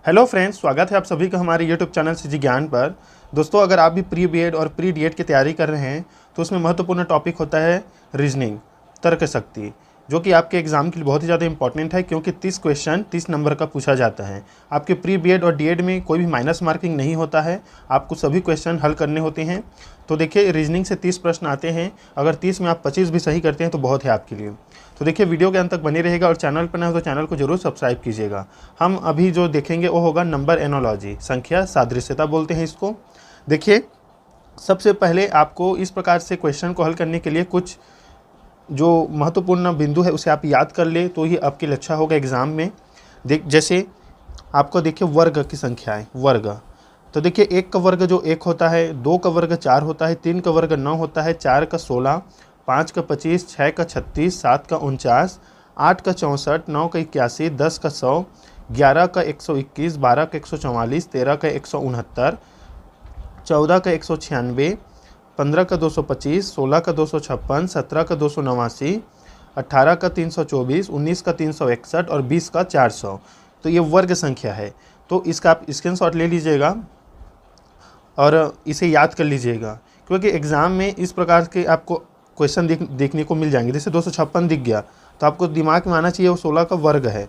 Hello friends, स्वागत है आप सभी का हमारे यूट्यूब चैनल सीजी ज्ञान पर। दोस्तों, अगर आप भी प्री बीएड और प्री डीएड की तैयारी कर रहे हैं तो उसमें महत्वपूर्ण टॉपिक होता है रीजनिंग, तर्क शक्ति, जो कि आपके एग्जाम के लिए बहुत ही ज़्यादा इंपॉर्टेंट है, क्योंकि 30 क्वेश्चन 30 नंबर का पूछा जाता है। आपके प्री बीएड और डीएड में कोई भी माइनस मार्किंग नहीं होता है, आपको सभी क्वेश्चन हल करने होते हैं। तो देखिए, रीजनिंग से 30 प्रश्न आते हैं। अगर 30 में आप 25 भी सही करते हैं तो बहुत है आपके लिए। तो देखिए, वीडियो के अंत तक बने रहेगा और चैनल पर नए हो तो चैनल को जरूर सब्सक्राइब कीजिएगा। हम अभी जो देखेंगे वो होगा नंबर एनोलॉजी, संख्या सादृश्यता बोलते हैं इसको। देखिए, सबसे पहले आपको इस प्रकार से क्वेश्चन को हल करने के लिए कुछ जो महत्वपूर्ण बिंदु है उसे आप याद कर ले तो ही आपके लिए अच्छा होगा एग्ज़ाम में। जैसे आपको देखिए वर्ग की संख्या है, वर्ग। तो देखिए, 1 का वर्ग जो 1 होता है, 2 का वर्ग 4 होता है, 3 का वर्ग 9 होता है, 4 का 16, 5 का 25, 6 का 36, 7 का 49, 8 का 64, 9 का 81, 10 का 100, 11 का 121, 12 का 144, 13 का 169, 14 का 196, 15 का 225, 16 का 256, 17 का 289, 18 का 324, 19 का 361 और 20 का 400। तो ये वर्ग संख्या है। तो इसका आप स्क्रीनशॉट ले लीजिएगा और इसे याद कर लीजिएगा, क्योंकि एग्ज़ाम में इस प्रकार के आपको क्वेश्चन देखने को मिल जाएंगे। जैसे 256 दिख गया तो आपको दिमाग में आना चाहिए वो 16 का वर्ग है।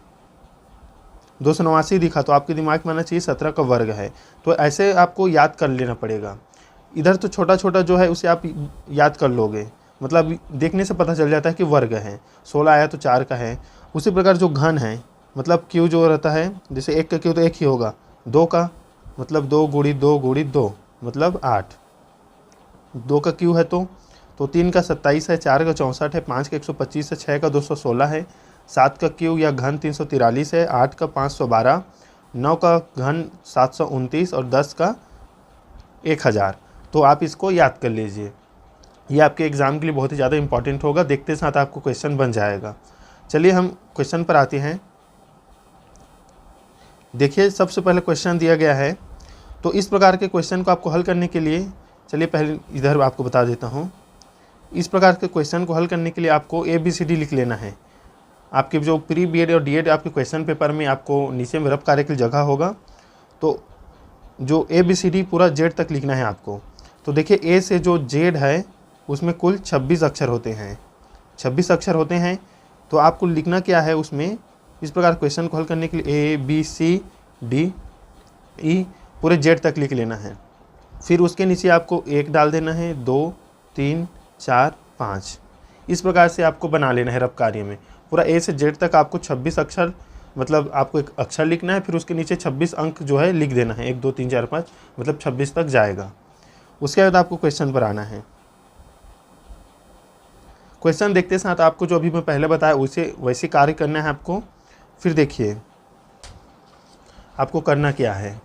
289 दिखा तो आपके दिमाग में आना चाहिए 17 का वर्ग है। तो ऐसे आपको याद कर लेना पड़ेगा। इधर तो छोटा छोटा जो है उसे आप याद कर लोगे, मतलब देखने से पता चल जाता है कि वर्ग है। 16 आया तो 4 का है। उसी प्रकार जो घन है, मतलब क्यू जो रहता है, जैसे 1 का क्यू तो 1 ही होगा, 2 का मतलब 2 गुड़ी 2 गुड़ी 2 मतलब 8, 2 का क्यू है तो 3 का 27 है, 4 का 64 है, 5 का 125 है, 6 का 216 है, 7 का क्यू या घन 343 है, 8 का 512, 9 का घन 729 और 10 का 1000। तो आप इसको याद कर लीजिए, ये आपके एग्ज़ाम के लिए बहुत ही ज़्यादा इंपॉर्टेंट होगा। देखते साथ आपको क्वेश्चन बन जाएगा। चलिए हम क्वेश्चन पर आते हैं। देखिए, सबसे पहले क्वेश्चन दिया गया है, तो इस प्रकार के क्वेश्चन को आपको हल करने के लिए, चलिए पहले इधर आपको बता देता हूँ। इस प्रकार के क्वेश्चन को हल करने के लिए आपको ABCD लिख लेना है। आपके जो प्री बीएड और डीएड आपके क्वेश्चन पेपर में आपको नीचे में रफ कार्य की जगह होगा, तो जो ABCD पूरा Z तक लिखना है आपको। तो देखिए, A से जो Z है उसमें कुल 26 अक्षर होते हैं, 26 अक्षर होते हैं। तो आपको लिखना क्या है उसमें, इस प्रकार क्वेश्चन को हल करने के लिए ABCDE पूरे Z तक लिख लेना है। फिर उसके नीचे आपको 1 डाल देना है, 2 3 4 5, इस प्रकार से आपको बना लेना है रफ कार्य में। पूरा A से Z तक आपको 26 अक्षर, मतलब आपको एक अक्षर लिखना है, फिर उसके नीचे 26 अंक जो है लिख देना है, 1 2 3 4 5, मतलब 26 तक जाएगा। उसके बाद आपको क्वेश्चन पर आना है। क्वेश्चन देखते साथ आपको जो अभी मैं पहले बताया उसे वैसे कार्य करना है आपको। फिर देखिए आपको करना क्या है।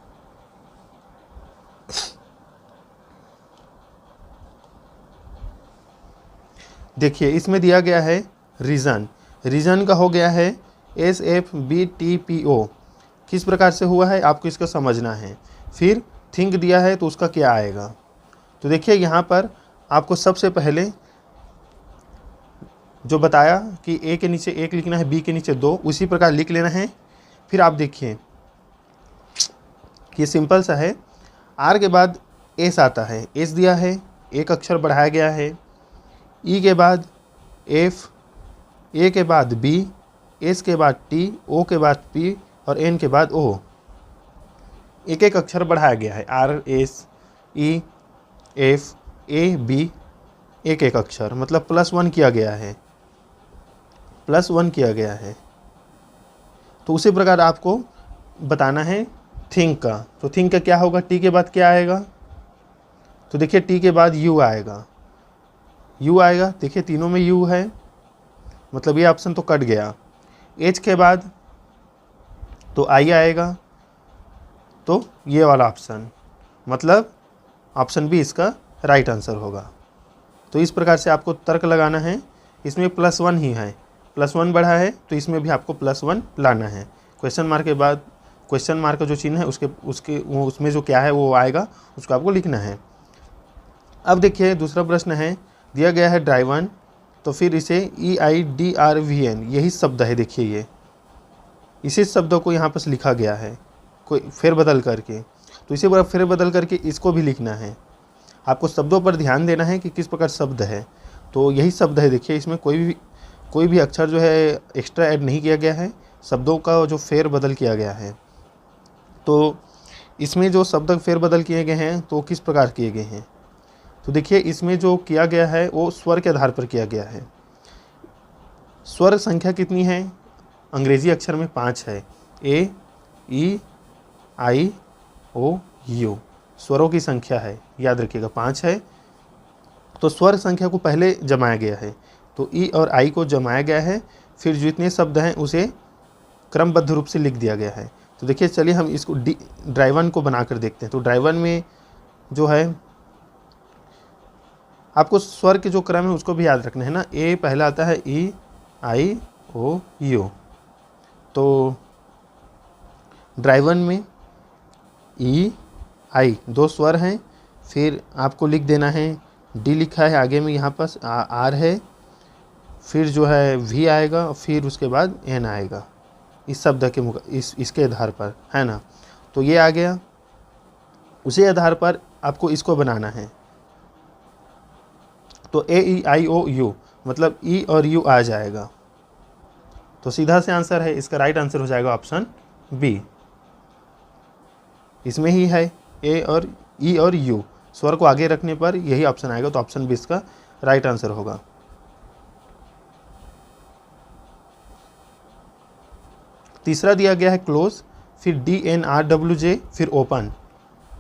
देखिए, इसमें दिया गया है रीजन, रीजन का हो गया है SFBTPO। किस प्रकार से हुआ है आपको इसका समझना है। फिर थिंक दिया है तो उसका क्या आएगा। तो देखिए, यहाँ पर आपको सबसे पहले जो बताया कि A के नीचे 1 लिखना है, B के नीचे 2, उसी प्रकार लिख लेना है। फिर आप देखिए कि सिंपल सा है। R के बाद S आता है, S दिया है, एक अक्षर बढ़ाया गया है। E के बाद F, A के बाद B, S के बाद T, O के बाद P और N के बाद O। एक एक अक्षर बढ़ाया गया है, R S E F A B, एक एक अक्षर, मतलब +1 किया गया है, +1 किया गया है। तो उसी प्रकार आपको बताना है थिंक का। तो थिंक का क्या होगा, T के बाद क्या आएगा। तो देखिए, T के बाद U आएगा, U आएगा। देखिए, तीनों में U है, मतलब ये ऑप्शन तो कट गया। H के बाद तो I आएगा, तो ये वाला ऑप्शन, मतलब ऑप्शन B इसका राइट आंसर होगा। तो इस प्रकार से आपको तर्क लगाना है। इसमें +1 ही है, +1 बढ़ा है तो इसमें भी आपको +1 लाना है। क्वेश्चन मार्क के बाद क्वेश्चन मार्क का जो चिन्ह है उसमें जो क्या है वो आएगा, उसको आपको लिखना है। अब देखिए, दूसरा प्रश्न है, दिया गया है ड्राइवन, तो फिर इसे EIDRVN यही शब्द है। देखिए, ये इसी शब्दों को यहाँ पर लिखा गया है। कोई फेरबदल करके। तो इसी प्रकार फेरबदल करके इसको भी लिखना है। आपको शब्दों पर ध्यान देना है कि किस प्रकार शब्द है। तो यही शब्द है, देखिए इसमें कोई भी अक्षर जो है एक्स्ट्रा ऐड नहीं किया गया है, शब्दों का जो फेरबदल किया गया है। तो इसमें जो शब्द फेरबदल किए गए हैं तो किस प्रकार किए गए हैं, तो देखिए इसमें जो किया गया है वो स्वर के आधार पर किया गया है। स्वर संख्या कितनी है, अंग्रेजी अक्षर में 5 है, ए, ई, आई, ओ, यू, स्वरों की संख्या है, याद रखिएगा 5 है। तो स्वर संख्या को पहले जमाया गया है, तो ई और आई को जमाया गया है, फिर जितने शब्द हैं उसे क्रमबद्ध रूप से लिख दिया गया है। तो देखिए चलिए हम इसको ड्राइवन को बनाकर देखते हैं। तो ड्राइवन में जो है आपको स्वर के जो क्रम है उसको भी याद रखना है ना। ए पहला आता है, ई, आई, ओ, यू। तो ड्राइवन में ई, आई 2 स्वर हैं, फिर आपको लिख देना है, डी लिखा है आगे में, यहाँ पास आर है, फिर जो है वी आएगा, फिर उसके बाद एन आएगा इस शब्द के इसके आधार पर, है ना। तो ये आ गया, उसी आधार पर आपको इसको बनाना है। तो ए, ई, आई, ओ, यू मतलब ई और यू आ जाएगा। तो सीधा से आंसर है, इसका राइट आंसर हो जाएगा ऑप्शन बी। इसमें ही है ए और ई और यू, स्वर को आगे रखने पर यही ऑप्शन आएगा। तो ऑप्शन बी इसका राइट आंसर होगा। तीसरा दिया गया है क्लोज, फिर DNRWJ, फिर ओपन,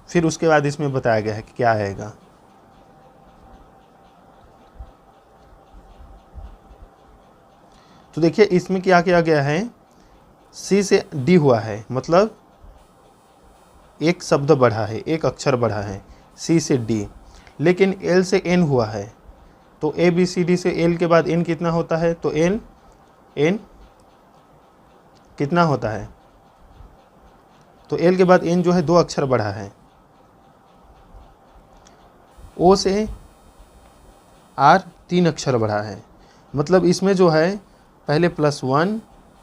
फिर उसके बाद इसमें बताया गया है कि क्या आएगा। तो देखिए इसमें क्या किया गया है, C से D हुआ है, मतलब एक शब्द बढ़ा है, एक अक्षर बढ़ा है C से D, लेकिन L से N हुआ है। तो ABCD से L के बाद N कितना होता है, तो N कितना होता है, तो L के बाद N जो है 2 अक्षर बढ़ा है। O से R 3 अक्षर बढ़ा है, मतलब इसमें जो है पहले +1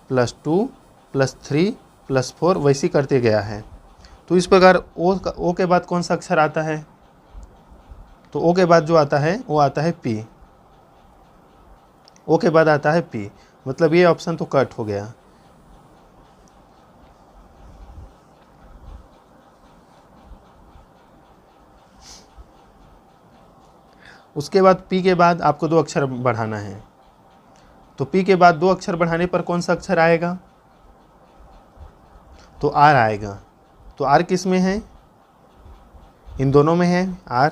+2 +3 +4 वैसे करते गया है। तो इस प्रकार O के बाद कौन सा अक्षर आता है, तो O के बाद जो आता है वो आता है P, O के बाद आता है P, मतलब ये ऑप्शन तो कट हो गया। उसके बाद P के बाद आपको 2 अक्षर बढ़ाना है। तो P के बाद 2 अक्षर बढ़ाने पर कौन सा अक्षर आएगा, तो R आएगा। तो R किस में है, इन दोनों में है R।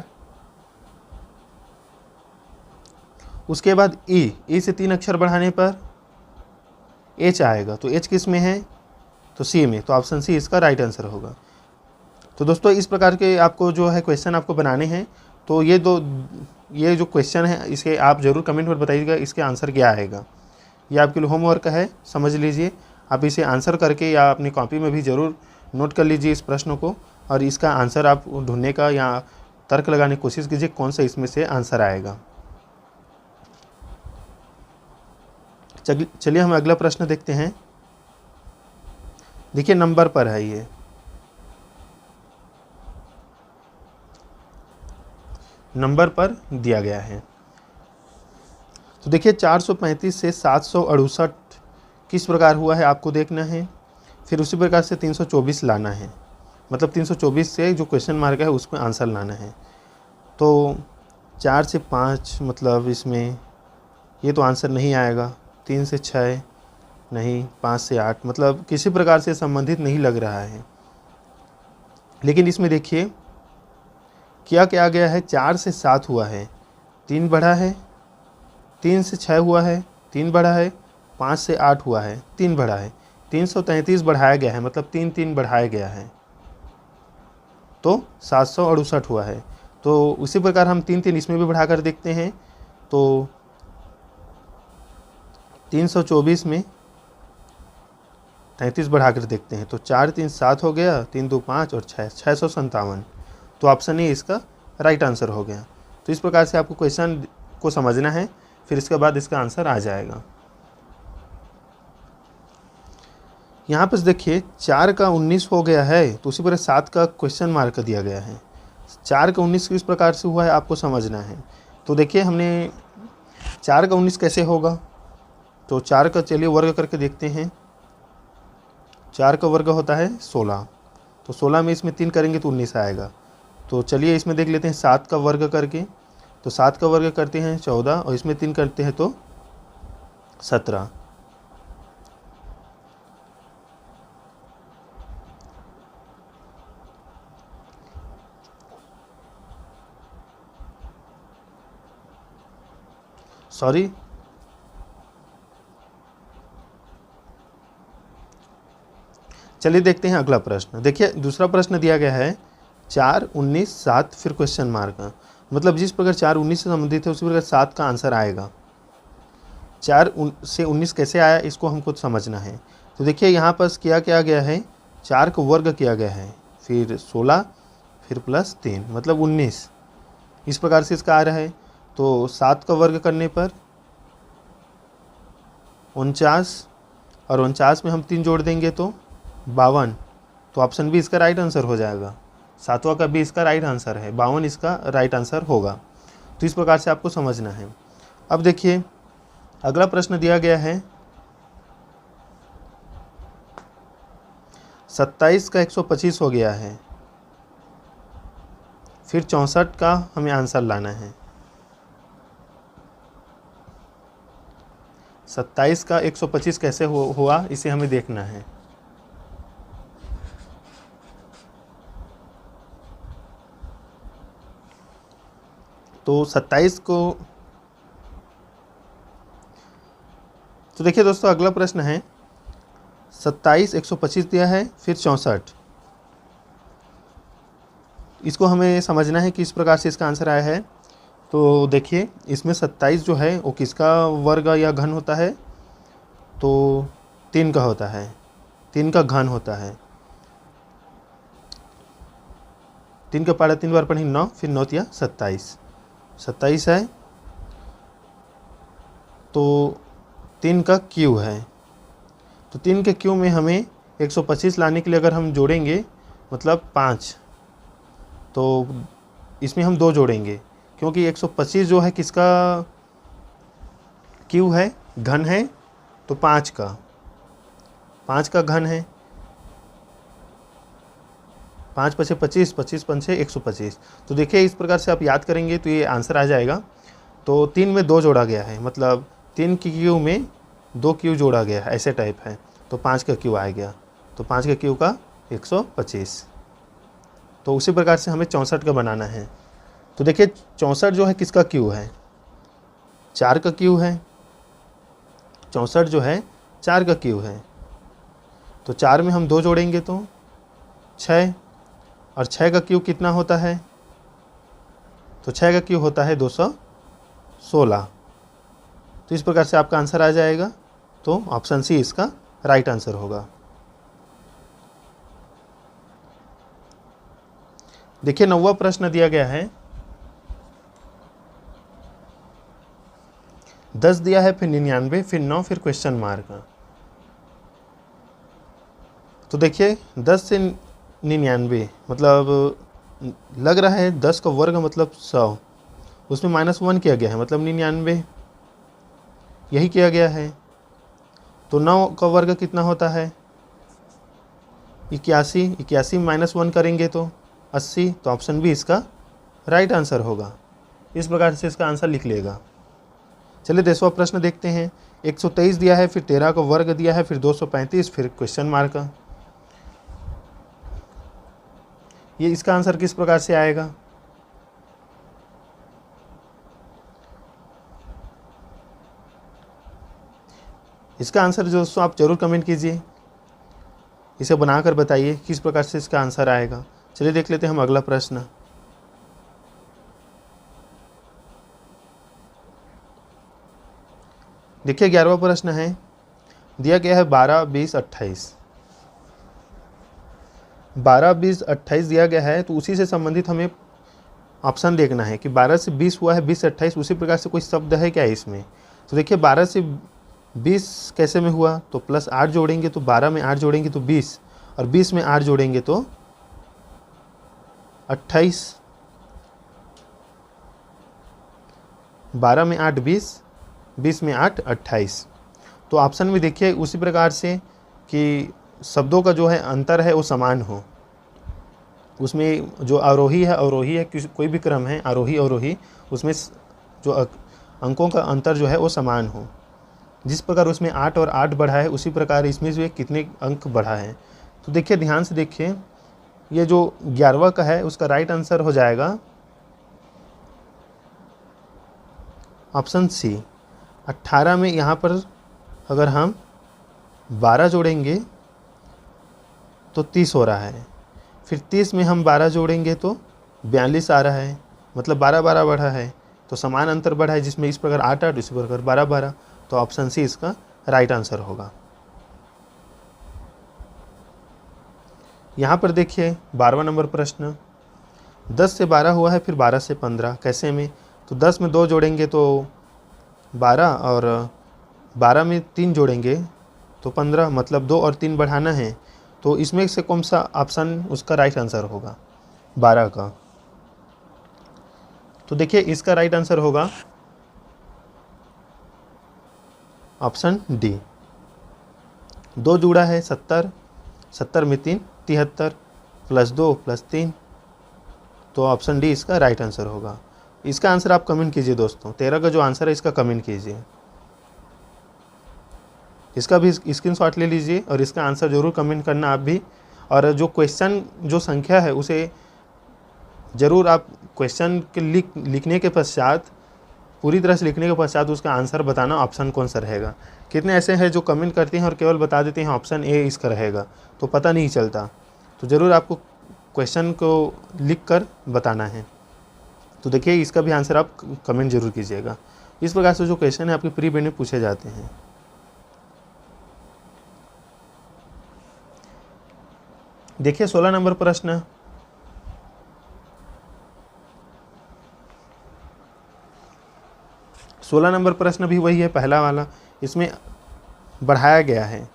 उसके बाद E से 3 अक्षर बढ़ाने पर H आएगा। तो H किस में है, तो C में। तो ऑप्शन सी इसका राइट आंसर होगा। तो दोस्तों इस प्रकार के आपको जो है क्वेश्चन आपको बनाने हैं। तो ये जो क्वेश्चन है इसके आप ज़रूर कमेंट पर बताइएगा इसके आंसर क्या आएगा। ये आपके लिए होमवर्क है, समझ लीजिए। आप इसे आंसर करके या अपनी कॉपी में भी ज़रूर नोट कर लीजिए इस प्रश्न को, और इसका आंसर आप ढूंढने का या तर्क लगाने की कोशिश कीजिए कौन सा इसमें से आंसर आएगा। चलिए हम अगला प्रश्न देखते हैं। देखिए नंबर पर है, ये नंबर पर दिया गया है। तो देखिए 435 से 768 किस प्रकार हुआ है आपको देखना है। फिर उसी प्रकार से 324 लाना है, मतलब 324 से जो क्वेश्चन मार्क है उसमें आंसर लाना है। तो 4 से 5 मतलब इसमें ये तो आंसर नहीं आएगा। 3 से 6 नहीं, 5 से 8 मतलब किसी प्रकार से संबंधित नहीं लग रहा है। लेकिन इसमें देखिए क्या क्या गया है, 4 से 7 हुआ है, 3 बढ़ा है, 3 से 6 हुआ है, 3 बढ़ा है, 5 से 8 हुआ है, 3 बढ़ा है, 333 बढ़ाया गया है, मतलब 3 3 बढ़ाया गया है, तो 768 हुआ है। तो उसी प्रकार हम 3 3 इसमें भी बढ़ा कर देखते हैं। तो 324 में 33 बढ़ा कर देखते हैं, तो 4 3 7 हो गया, 3 2 5 और 6 657। तो ऑप्शन ए इसका राइट आंसर हो गया। तो इस प्रकार से आपको क्वेश्चन को समझना है, फिर इसके बाद इसका आंसर आ जाएगा। यहाँ पर देखिए 4 का 19 हो गया है, तो उसी प्रकार 7 का क्वेश्चन मार्क दिया गया है। 4 का 19 किस प्रकार से हुआ है आपको समझना है। तो देखिए हमने 4 का 19 कैसे होगा, तो 4 का चलिए वर्ग करके देखते हैं। 4 का वर्ग होता है 16, तो 16 में इसमें 3 करेंगे तो 19 आएगा। तो चलिए इसमें देख लेते हैं 7 का वर्ग करके, तो 7 का वर्ग करते हैं 14 और इसमें 3 करते हैं तो 17। सॉरी, चलिए देखते हैं अगला प्रश्न। देखिए दूसरा प्रश्न दिया गया है 4, 19, 7 फिर क्वेश्चन मार्क। मतलब जिस प्रकार 4 19 से संबंधित है उसी प्रकार 7 का आंसर आएगा। 4 से 19 कैसे आया इसको हमको समझना है। तो देखिए यहाँ पर क्या गया है, 4 का वर्ग किया गया है, फिर 16 फिर प्लस 3 मतलब 19, इस प्रकार से इसका आ रहा है। तो 7 का वर्ग करने पर 49 और 49 में हम 3 जोड़ देंगे तो 52, तो ऑप्शन बी इसका राइट आंसर हो जाएगा। 7वां का बी इसका राइट आंसर है, 52 इसका राइट आंसर होगा। तो इस प्रकार से आपको समझना है। अब देखिए अगला प्रश्न दिया गया है 27 का 125 हो गया है, फिर 64 का हमें आंसर लाना है। 27 का 125 कैसे हुआ इसे हमें देखना है। तो 27 को, तो देखिए दोस्तों अगला प्रश्न है 27 125 दिया है फिर 64, इसको हमें समझना है कि इस प्रकार से इसका आंसर आया है। तो देखिए इसमें 27 जो है वो किसका वर्ग या घन होता है, तो 3 का होता है, 3 का घन होता है। 3 का पारा 3 बार पढ़ें 9, फिर 9 या 27 है, तो 3 का क्यू है। तो 3 के क्यू में हमें 125 लाने के लिए अगर हम जोड़ेंगे मतलब 5, तो इसमें हम 2 जोड़ेंगे क्योंकि 125 जो है किसका क्यू है, घन है, तो 5 का घन है। 5 पछे 25, 25 पंचे 125। तो देखिए इस प्रकार से आप याद करेंगे तो ये आंसर आ जाएगा। तो 3 में 2 जोड़ा गया है, मतलब 3 की क्यू में 2 क्यू जोड़ा गया है, ऐसे टाइप है, तो 5 का क्यू आ गया। तो 5 का क्यू का 125। तो उसी प्रकार से हमें 64 का बनाना है। तो देखिए 64 जो है किसका क्यू है, 4 का क्यू है। 64 जो है 4 का क्यू है, तो 4 में हम 2 जोड़ेंगे तो 6, और 6 का क्यू कितना होता है, तो 6 का क्यू होता है 216। तो इस प्रकार से आपका आंसर आ जाएगा। तो ऑप्शन सी इसका राइट आंसर होगा। देखिए 9वां प्रश्न दिया गया है 10 दिया है फिर 99 फिर 9 फिर क्वेश्चन मार्क। तो देखिए 10 से 99 मतलब लग रहा है 10 का वर्ग मतलब 100, उसमें -1 किया गया है मतलब 99 यही किया गया है। तो 9 का वर्ग कितना होता है 81, 81 में -1 करेंगे तो 80, तो ऑप्शन बी इसका राइट आंसर होगा। इस प्रकार से इसका आंसर लिख लेगा। चलिए 10वां प्रश्न देखते हैं। 123 दिया है फिर 13 का वर्ग दिया है फिर 235 फिर क्वेश्चन मार्क। ये इसका आंसर किस प्रकार से आएगा, इसका आंसर दोस्तों आप जरूर कमेंट कीजिए, इसे बनाकर बताइए किस प्रकार से इसका आंसर आएगा। चलिए देख लेते हैं हम अगला प्रश्न। देखिए 11वां प्रश्न है, दिया गया है 12, 20, 28। 12, 20, 28 दिया गया है, तो उसी से संबंधित हमें ऑप्शन देखना है कि 12 से 20 हुआ है, 20 से 28, उसी प्रकार से कोई शब्द है क्या इसमें। तो देखिए 12 से 20 कैसे में हुआ, तो प्लस 8 जोड़ेंगे तो 12 में 8 जोड़ेंगे तो 20, और 20 में 8 जोड़ेंगे तो 28। 12 में 8 20, 20 में 8 28। तो ऑप्शन में देखिए उसी प्रकार से कि शब्दों का जो है अंतर है वो समान हो, उसमें जो आरोही है कोई भी क्रम है आरोही अवरोही, उसमें जो अंकों का अंतर जो है वो समान हो। जिस प्रकार उसमें 8 और 8 बढ़ा है उसी प्रकार इसमें जो कितने अंक बढ़ा है। तो देखिए ध्यान से देखिए, ये जो 11वां का है उसका राइट आंसर हो जाएगा ऑप्शन सी। 18 में यहाँ पर अगर हम 12 जोड़ेंगे तो 30 हो रहा है, फिर 30 में हम 12 जोड़ेंगे तो 42 आ रहा है, मतलब 12 12 बढ़ा है, तो समान अंतर बढ़ा है, जिसमें इस प्रकार 8 8 इस प्रकार 12 12। तो ऑप्शन सी इसका राइट आंसर होगा। यहाँ पर देखिए 12वां नंबर प्रश्न, 10 से 12 हुआ है, फिर 12 से 15 कैसे में, तो 10 में 2 जोड़ेंगे तो 12, और 12 में 3 जोड़ेंगे तो 15, मतलब 2 और 3 बढ़ाना है। तो इसमें से कौन सा ऑप्शन उसका राइट आंसर होगा 12 का। तो देखिए इसका राइट आंसर होगा ऑप्शन डी। 2 जुड़ा है 70, 70 में 3 73, प्लस 2 प्लस 3, तो ऑप्शन डी इसका राइट आंसर होगा। इसका आंसर आप कमेंट कीजिए दोस्तों, 13 का जो आंसर है इसका कमेंट कीजिए, इसका भी स्क्रीनशॉट ले लीजिए और इसका आंसर ज़रूर कमेंट करना आप भी। और जो क्वेश्चन जो संख्या है उसे ज़रूर आप क्वेश्चन के लिखने के पश्चात, पूरी तरह से लिखने के पश्चात उसका आंसर बताना ऑप्शन कौन सा रहेगा। कितने ऐसे हैं जो कमेंट करते हैं और केवल बता देते हैं ऑप्शन ए इसका रहेगा, तो पता नहीं चलता। तो ज़रूर आपको क्वेश्चन को लिख कर बताना है। तो देखिए इसका भी आंसर आप कमेंट जरूर कीजिएगा। इस प्रकार से जो क्वेश्चन है आपके प्री बोर्ड में पूछे जाते हैं। देखिए 16 नंबर प्रश्न, भी वही है पहला वाला, इसमें बढ़ाया गया है।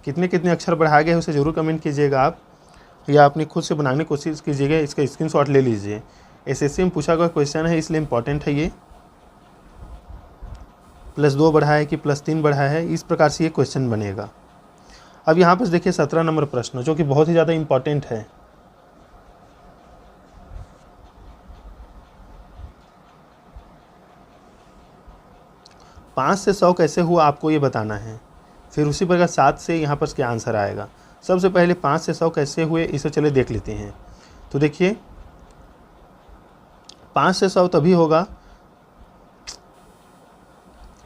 कितने कितने अक्षर बढ़ाया गया है उसे ज़रूर कमेंट कीजिएगा आप, या अपनी खुद से बनाने की कोशिश कीजिएगा। इसका स्क्रीनशॉट ले लीजिए, एसएससी में पूछा गया क्वेश्चन है इसलिए इम्पॉर्टेंट है ये। +2 बढ़ा है कि +3 बढ़ा है, इस प्रकार से ये क्वेश्चन बनेगा। अब यहाँ पर देखिए 17 नंबर प्रश्न जो कि बहुत ही ज़्यादा इम्पॉर्टेंट है। पाँच से 100 कैसे हुआ आपको ये बताना है, फिर उसी प्रकार 7 से यहाँ पर क्या आंसर आएगा। सबसे पहले 5 से 100 कैसे हुए इसे चले देख लेते हैं। तो देखिए 5 से 100 तभी होगा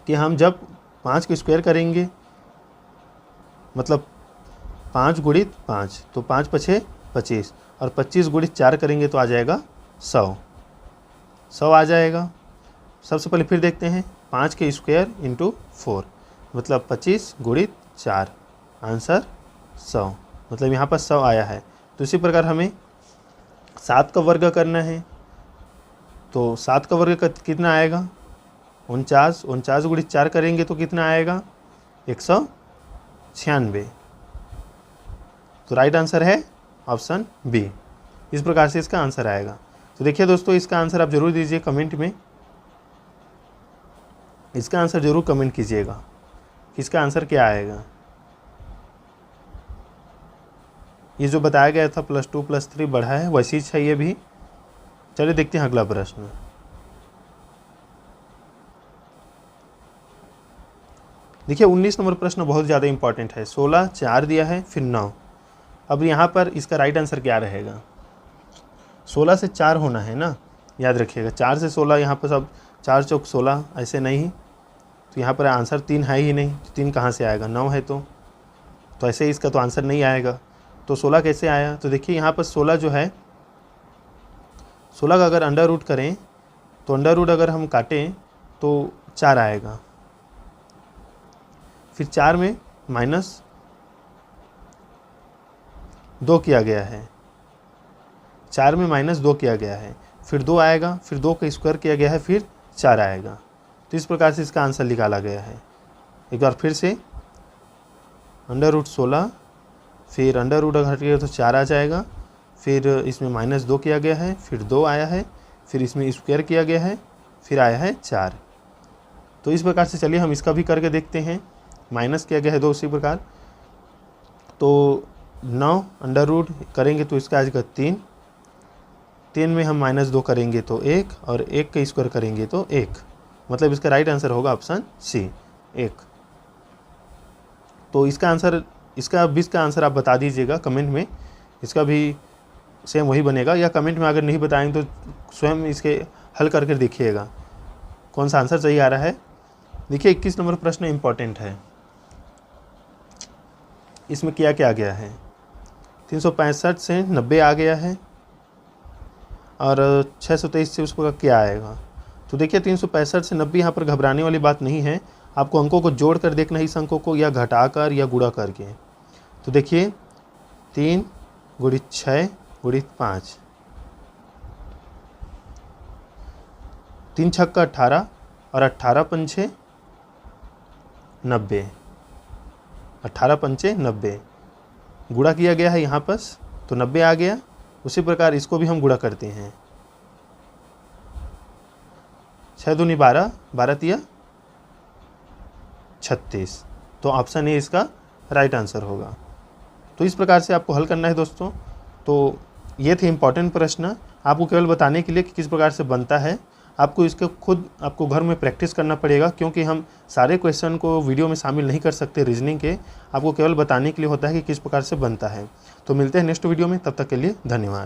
कि हम जब 5 की स्क्वायर करेंगे, मतलब 5 गुणित 5, तो 5 पछे 25, और 25 गुणित 4 करेंगे तो आ जाएगा 100 आ जाएगा। सबसे पहले फिर देखते हैं 5 के स्क्वायर इंटू 4, मतलब 25 गुणित 4, आंसर 100, मतलब यहाँ पर 100 आया है। तो इसी प्रकार हमें 7 का वर्ग करना है, तो 7 का वर्ग कितना आएगा 49, 49 गुणित 4 करेंगे तो कितना आएगा 196। तो राइट आंसर है ऑप्शन बी। इस प्रकार से इसका आंसर आएगा। तो देखिए दोस्तों इसका आंसर आप ज़रूर दीजिए कमेंट में, इसका आंसर ज़रूर कमेंट कीजिएगा, इसका आंसर क्या आएगा। ये जो बताया गया था +2 +3 बढ़ा है वैसी है ये भी। चलिए देखते हैं अगला प्रश्न। देखिए 19 नंबर प्रश्न बहुत ज़्यादा इंपॉर्टेंट है। 16 4 दिया है फिर 9। अब यहाँ पर इसका राइट आंसर क्या रहेगा। 16 से 4 होना है ना, याद रखिएगा। 4 से 16 यहाँ पर सब 4 चौक 16 ऐसे नहीं, तो यहाँ पर आंसर 3 है ही नहीं, तो 3 कहाँ से आएगा 9 है तो ऐसे इसका तो आंसर नहीं आएगा। तो 16 कैसे आया, तो देखिए यहाँ पर 16 जो है 16 का अगर अंडर रूट करें तो अंडर रूट अगर हम काटें तो 4 आएगा, फिर 4 में -2 किया गया है, 4 में -2 किया गया है, फिर 2 आएगा, फिर 2 का स्क्वायर किया गया है, फिर 4 आएगा। तो इस प्रकार से इसका आंसर निकाला गया है। एक बार फिर से √16, फिर अंडर रूट अगर हटिएगा तो 4 आ जाएगा, फिर इसमें -2 किया गया है, फिर 2 आया है, फिर इसमें स्क्वायर किया गया है, फिर आया है 4। तो इस प्रकार से चलिए हम इसका भी करके देखते हैं। माइनस किया गया है 2 उसी प्रकार, तो 9 अंडर रूट करेंगे तो इसका आ जाएगा 3, 3 में हम -2 करेंगे तो 1, और 1 का स्क्वायर करेंगे तो 1, मतलब इसका राइट आंसर होगा ऑप्शन सी 1। तो इसका आंसर, इसका 20 का आंसर आप बता दीजिएगा कमेंट में, इसका भी सेम वही बनेगा, या कमेंट में अगर नहीं बताएंगे तो स्वयं इसके हल करके देखिएगा कौन सा आंसर सही आ रहा है। देखिए 21 नंबर प्रश्न इम्पॉर्टेंट है। इसमें क्या क्या गया है, 365 से 90 आ गया है, और 623 से उसका क्या आएगा। तो देखिए 365 से 90 यहाँ पर घबराने वाली बात नहीं है, आपको अंकों को जोड़ कर देखना है, इस अंकों को या घटाकर या गुणा करके। तो देखिए 3 × 6 × 5, 3 छक्का 18, और 18 पंचे 90, 18 पंचे 90 गुणा किया गया है यहाँ पर, तो 90 आ गया। उसी प्रकार इसको भी हम गुणा करते हैं, 6 दूनी 12, 12 तिया 36, तो ऑप्शन ए इसका राइट आंसर होगा। तो इस प्रकार से आपको हल करना है दोस्तों। तो ये थे इम्पॉर्टेंट प्रश्न, आपको केवल बताने के लिए कि किस प्रकार से बनता है। आपको इसके खुद आपको घर में प्रैक्टिस करना पड़ेगा, क्योंकि हम सारे क्वेश्चन को वीडियो में शामिल नहीं कर सकते रीजनिंग के, आपको केवल बताने के लिए होता है कि किस प्रकार से बनता है। तो मिलते हैं नेक्स्ट वीडियो में, तब तक के लिए धन्यवाद।